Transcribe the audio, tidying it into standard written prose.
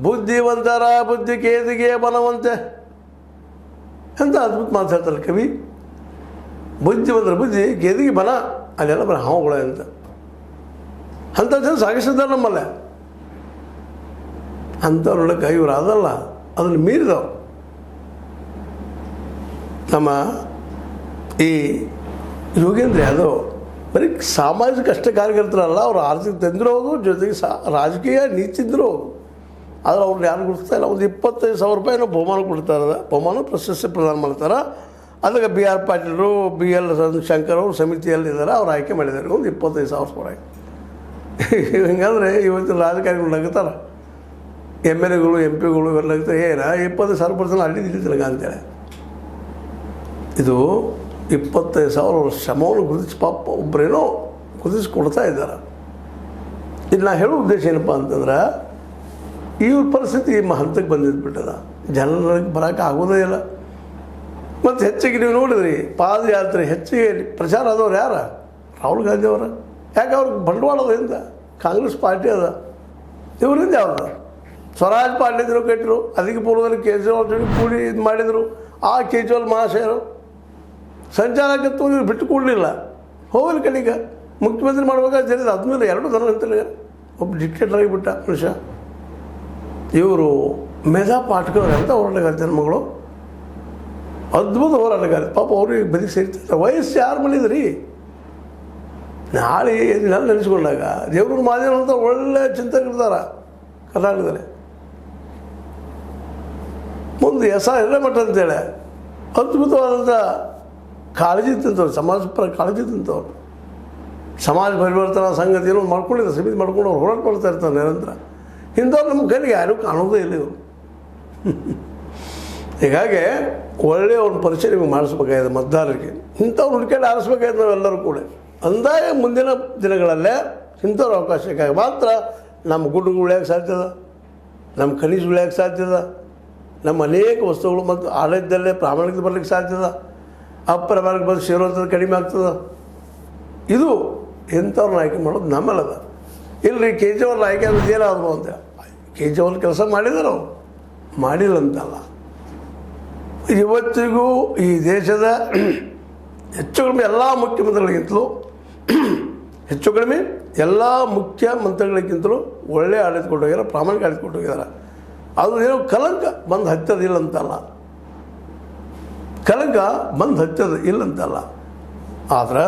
ಬುದ್ಧಿವಂತರ ಬುದ್ಧಿ ಕೇದಿಗೆ ಬಲವಂತೆ ಅಂತ ಅದ್ಭುತ ಮಾತಾಡ್ತಾರೆ ಕವಿ. ಬುದ್ಧಿವಂತರ ಬುದ್ಧಿ ಕೇದಿಗೆ ಬಲ, ಅಲ್ಲೆಲ್ಲ ಬರ ಹಾವುಗಳ ಅಂತ. ಅಂಥ ಜನ ಸಾಗಿಸಿದ್ದಾರೆ ನಮ್ಮಲ್ಲೇ. ಅಂಥವ್ರೊಳಗೆ ಇವರು ಅದಲ್ಲ, ಅದನ್ನು ಮೀರಿದವರು. ನಮ್ಮ ಈ ಯೋಗೇಂದ್ರ ಯಾದವ್ ಬರೀ ಸಾಮಾಜಿಕ ಅಷ್ಟೇ ಕಾರ್ಯಕರ್ತರಲ್ಲ, ಅವರು ಆರ್ಥಿಕ ತಂದಿರೋ ಹೌದು, ಜೊತೆಗೆ ರಾಜಕೀಯ ನೀತಿದ್ರು ಹೌದು. ಆದರೆ ಅವ್ರನ್ನ ಯಾರು ಗುರುತಿಸ್ತಾ ಇಲ್ಲ. ಒಂದು 25,000 ರೂಪಾಯಿನೂ ಬಹುಮಾನ ಕೊಡ್ತಾರೆ, ಬಹುಮಾನ ಪ್ರಶಸ್ತಿ ಪ್ರದಾನ ಮಾಡ್ತಾರೆ. ಅದಕ್ಕೆ BR ಪಾಟೀಲರು, BL ಶಂಕರ್ ಅವರು ಸಮಿತಿಯಲ್ಲಿದ್ದಾರೆ, ಅವ್ರು ಆಯ್ಕೆ ಮಾಡಿದ್ದಾರೆ. ಒಂದು 25,000 ರೂಪಾಯಿ. ಹಿಂಗಂದ್ರೆ ಇವತ್ತು ರಾಜಕಾರಣಿಗಳು ನಗುತ್ತಾರೆ, MLAಗಳು MP ಗಳು ಇವೆಲ್ಲ ನಗುತ್ತಾರೆ. 25,000 ರೂಪಾಯಿ ಅಡ್ಡಿ ದಿಟ್ಟಿಲ್ಲ ಅಂತೇಳಿ. ಇದು 25,000 ಶ್ರಮವನ್ನು ಗುರುತಿಸಿ ಪಾಪ ಒಬ್ಬರೇನೋ ಗುರುತಿಸಿ ಕೊಡ್ತಾ ಇದ್ದಾರೆ. ಇಲ್ಲಿ ನಾ ಹೇಳೋ ಉದ್ದೇಶ ಏನಪ್ಪ ಅಂತಂದ್ರೆ, ಇವ್ರ ಪರಿಸ್ಥಿತಿ ಹಂತಕ್ಕೆ ಬಂದಿದ್ಬಿಟ್ಟದ. ಜನರಿಗೆ ಬರೋಕ್ಕೆ ಆಗೋದೇ ಇಲ್ಲ. ಮತ್ತು ಹೆಚ್ಚಿಗೆ ನೀವು ನೋಡಿದ್ರಿ ಪಾದಯಾತ್ರೆ ಹೆಚ್ಚಿಗೆ ಪ್ರಚಾರ ಆದವ್ರು ಯಾರು? ರಾಹುಲ್ ಗಾಂಧಿ ಅವರ. ಯಾಕೆ ಅವ್ರಿಗೆ ಬಂಡವಾಳ ಅದರಿಂದ ಕಾಂಗ್ರೆಸ್ ಪಾರ್ಟಿ ಅದ, ಇವರಿಂದ ಯಾವ್ದು ಸ್ವರಾಜ್ ಪಾರ್ಟಿ ಇದ್ರು ಕಟ್ಟಿರು. ಅದಕ್ಕೆ ಪೂರ್ವದಲ್ಲಿ ಕೇಜ್ರಿವಾಲ್ ಜೊತೆ ಕೂಡಿ ಇದು ಮಾಡಿದರು. ಆ ಕೇಜ್ರಿವಾಲ್ ಮಹಾಶಯರು ಸಂಚಾರಕತ್ತು ಇವ್ರು ಬಿಟ್ಟು ಕೊಡಲಿಲ್ಲ. ಹೋಗಲಿ ಕಡೆಗೆ ಮುಖ್ಯಮಂತ್ರಿ ಮಾಡ್ಬೇಕಾದ್ರೆ ಜನ ಆದ್ಮೇಲೆ 2 ದನ ಅಂತೇಳಿ ಒಬ್ಬ ಡಿಕ್ಟೇಟರ್ ಆಗಿಬಿಟ್ಟ ಮನುಷ್ಯ. ಇವರು ಮೇಧಾ ಪಾಟ್ಕರ್ ಅಂತ ಹೋರಾಟಗಾರ್ತಿಯರ ಮಗಳು, ಅದ್ಭುತ ಹೋರಾಟಗಾರ. ಪಾಪ ಅವ್ರಿಗೆ ಬದುಕಿ ಸೇರ್ತಾರೆ. ವಯಸ್ಸು ಯಾರು ಮಾಡಿದ್ರಿ? ನಾಳೆ ಇದನ್ನೆಲ್ಲ ನೆನೆಸ್ಕೊಂಡಾಗ ದೇವ್ರ ಮಾದೇವ ಅಂತ ಒಳ್ಳೆ ಚಿಂತಕರಿರ್ತಾರೆ ಕರ್ನಾಟಕದಲ್ಲಿ. ಮುಂದೆ ಹಿರೇಮಠ ಅಂತೇಳಿ ಅದ್ಭುತವಾದಂಥ ಕಾಳಜಿ ತಿಂತವ್ರು, ಸಮಾಜ ಪರ ಕಾಳಜಿ ತಿಂತವ್ರು. ಸಮಾಜ ಪರಿವರ್ತನಾ ಸಂಗತಿ ಏನೋ ಮಾಡ್ಕೊಂಡಿದ್ದಾರೆ, ಸಮಿತಿ ಮಾಡ್ಕೊಂಡು ಅವ್ರು ಹೋರಾಟ ಮಾಡ್ತಾ ಇರ್ತಾರೆ ನಿರಂತರ. ಇಂಥವ್ರು ನಮ್ಮ ಕೈಗೆ ಯಾರೂ ಕಾಣೋದೇ ಇಲ್ಲ ಇವರು. ಹೀಗಾಗಿ ಒಳ್ಳೆಯ ಒಂದು ಪರಿಚಯ ನಿಮಗೆ ಮಾಡಿಸ್ಬೇಕಾಗಿದೆ ಮತದಾರರಿಗೆ. ಇಂಥವ್ರು ಹುಡುಕಾಡಿ ಆರಿಸ್ಬೇಕಾಗಿದೆ ನಾವೆಲ್ಲರೂ ಕೂಡ. ಅಂದಾಗ ಮುಂದಿನ ದಿನಗಳಲ್ಲೇ ಇಂಥವ್ರ ಅವಕಾಶಕ್ಕಾಗಿ ಮಾತ್ರ ನಮ್ಮ ಗುಡ್ಡಗಳು ಉಳಿಯೋಕ್ಕೆ ಸಾಧ್ಯದ, ನಮ್ಮ ಖನಿಜ ಉಳಿಯೋಕ್ಕೆ ಸಾಧ್ಯದ, ನಮ್ಮ ಅನೇಕ ವಸ್ತುಗಳು ಮತ್ತು ಆಡಳಿತದಲ್ಲೇ ಪ್ರಾಮಾಣಿಕತೆ ಬರಲಿಕ್ಕೆ ಸಾಧ್ಯದ, ಅಪ್ರಾಮಾಣಿಕ ಬಂದು ಸೇರುವಂಥದ್ದು ಕಡಿಮೆ ಆಗ್ತದೆ. ಇದು ಇಂಥವ್ರನ್ನ ಆಯ್ಕೆ ಮಾಡೋದು ನಮ್ಮಲ್ಲದ. ಇಲ್ಲರಿ ಕೇಜ್ರಿವಾಲ್ ಆಯ್ಕೆ ಆಗೋದು ಏನಾದ್ರು ಅಂತ. ಕೇಜ್ರಿವಾಲ್ ಕೆಲಸ ಮಾಡಿದಾರೆ, ಅವರು ಮಾಡಿಲ್ಲ ಅಂತಲ್ಲ. ಇವತ್ತಿಗೂ ಈ ದೇಶದ ಹೆಚ್ಚು ಕಡಿಮೆ ಎಲ್ಲ ಮುಖ್ಯಮಂತ್ರಿಗಳಿಗಿಂತಲೂ ಹೆಚ್ಚು ಕಡಿಮೆ ಎಲ್ಲ ಮುಖ್ಯಮಂತ್ರಿಗಳಿಗಿಂತಲೂ ಒಳ್ಳೆಯ ಆಡಳಿತ ಕೊಟ್ಟೋಗ್ಯಾರ, ಪ್ರಾಮಾಣಿಕ ಆಡಳಿತ ಕೊಟ್ಟೋಗ್ಯಾರ. ಅದು ಏನೋ ಕಲಂಕ ಬಂದು ಹತ್ತೋದಿಲ್ಲ ಅಂತಲ್ಲ, ಕಲಂಕ ಬಂದು ಹತ್ತೋದು ಇಲ್ಲಂತಲ್ಲ. ಆದ್ರೆ